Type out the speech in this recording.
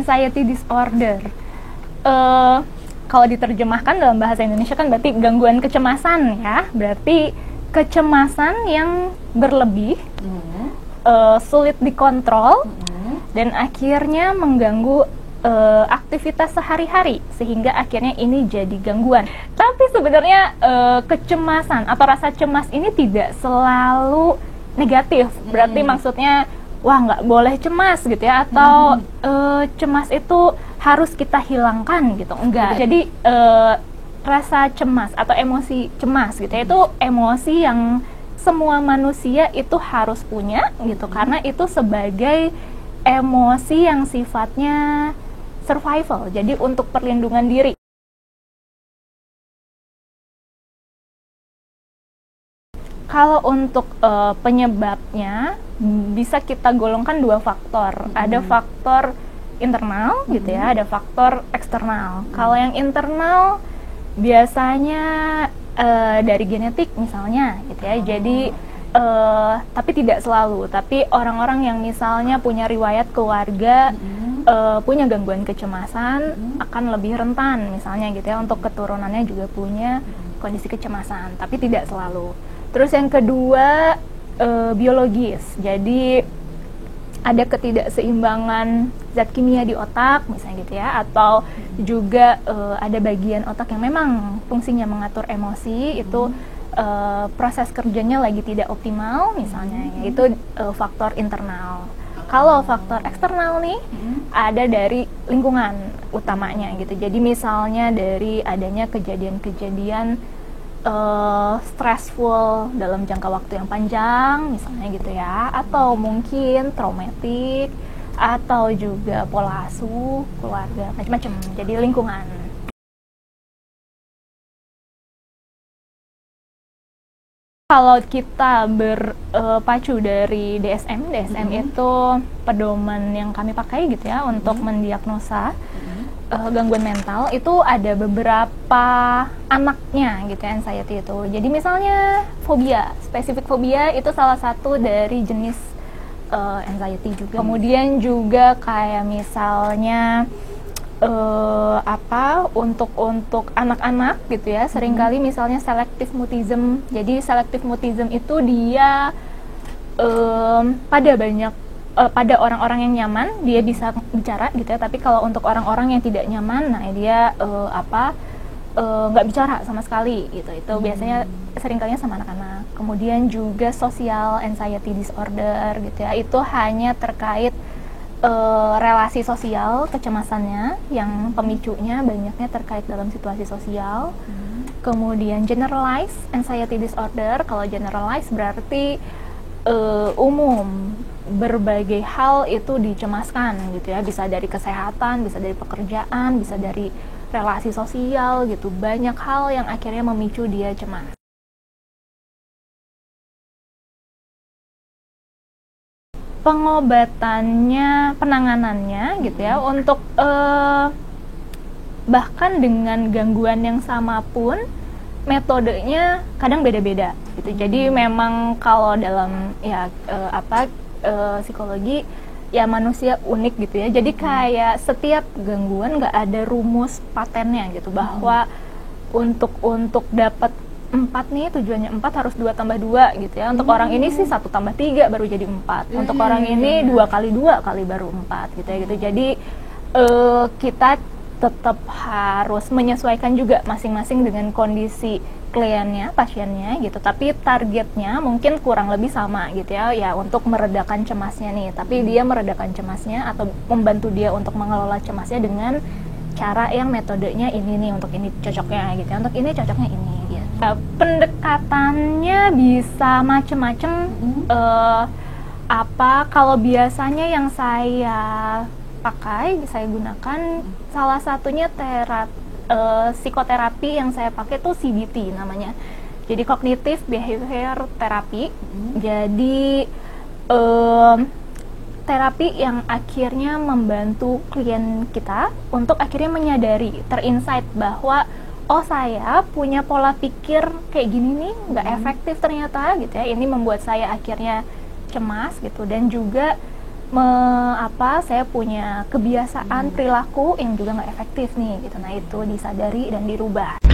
anxiety disorder. Kalau diterjemahkan dalam bahasa Indonesia kan berarti gangguan kecemasan ya. Berarti kecemasan yang berlebih, sulit dikontrol, dan akhirnya mengganggu aktivitas sehari-hari, sehingga akhirnya ini jadi gangguan. Tapi sebenarnya kecemasan atau rasa cemas ini tidak selalu negatif. Berarti maksudnya wah nggak boleh cemas gitu ya, atau cemas itu harus kita hilangkan gitu, enggak. Jadi rasa cemas atau emosi cemas gitu ya, itu emosi yang semua manusia itu harus punya gitu, karena itu sebagai emosi yang sifatnya survival, jadi untuk perlindungan diri. Kalau untuk penyebabnya bisa kita golongkan dua faktor. Ada faktor internal gitu ya, ada faktor eksternal. Kalau yang internal biasanya dari genetik misalnya gitu ya. Jadi tapi tidak selalu. Tapi orang-orang yang misalnya punya riwayat keluarga punya gangguan kecemasan akan lebih rentan misalnya gitu ya, untuk keturunannya juga punya kondisi kecemasan, tapi tidak selalu. Terus yang kedua biologis, jadi ada ketidakseimbangan zat kimia di otak misalnya gitu ya, atau juga ada bagian otak yang memang fungsinya mengatur emosi itu proses kerjanya lagi tidak optimal misalnya, yaitu faktor internal. Kalau faktor eksternal nih ada dari lingkungan utamanya gitu. Jadi misalnya dari adanya kejadian-kejadian stressful dalam jangka waktu yang panjang misalnya gitu ya, atau mungkin traumatik, atau juga pola asuh keluarga, macam-macam. Jadi lingkungan. Kalau kita berpacu dari DSM itu pedoman yang kami pakai gitu ya untuk mendiagnosa gangguan mental, itu ada beberapa anaknya gitu ya, anxiety itu. Jadi misalnya fobia, spesifik fobia itu salah satu dari jenis anxiety juga. Kemudian juga kayak misalnya untuk anak-anak gitu ya, seringkali misalnya selective mutism. Jadi selective mutism itu dia pada orang-orang yang nyaman dia bisa bicara gitu ya, tapi kalau untuk orang-orang yang tidak nyaman, nah dia nggak bicara sama sekali gitu. Itu biasanya seringkali sama anak-anak. Kemudian juga social anxiety disorder gitu ya, itu hanya terkait relasi sosial, kecemasannya yang pemicunya banyaknya terkait dalam situasi sosial. Kemudian generalized anxiety disorder, kalau generalized berarti umum, berbagai hal itu dicemaskan gitu ya, bisa dari kesehatan, bisa dari pekerjaan, bisa dari relasi sosial gitu, banyak hal yang akhirnya memicu dia cemas. Pengobatannya, penanganannya gitu ya, untuk bahkan dengan gangguan yang sama pun metodenya kadang beda-beda gitu. Jadi memang kalau dalam psikologi ya manusia unik gitu ya. Jadi kayak setiap gangguan nggak ada rumus patennya gitu, bahwa untuk dapat 4 nih, tujuannya 4 harus 2 tambah 2 gitu ya. Untuk orang ini sih 1 tambah 3 baru jadi 4. Untuk orang ini 2 kali 2 kali baru 4 gitu ya gitu. Jadi kita tetap harus menyesuaikan juga masing-masing dengan kondisi kliennya, pasiennya gitu. Tapi targetnya mungkin kurang lebih sama gitu ya, ya untuk meredakan cemasnya nih. Tapi dia meredakan cemasnya atau membantu dia untuk mengelola cemasnya dengan cara yang metodenya ini nih, untuk ini cocoknya gitu ya, untuk ini cocoknya ini gitu. Pendekatannya bisa macem-macem. Kalau biasanya yang saya pakai, saya gunakan, salah satunya psikoterapi yang saya pakai tuh CBT namanya. Jadi Cognitive Behavior Therapy. Jadi terapi yang akhirnya membantu klien kita untuk akhirnya menyadari, terinsight bahwa oh saya punya pola pikir kayak gini nih, nggak efektif ternyata gitu ya. Ini membuat saya akhirnya cemas gitu, dan juga saya punya kebiasaan perilaku yang juga nggak efektif nih gitu. Nah itu disadari dan dirubah.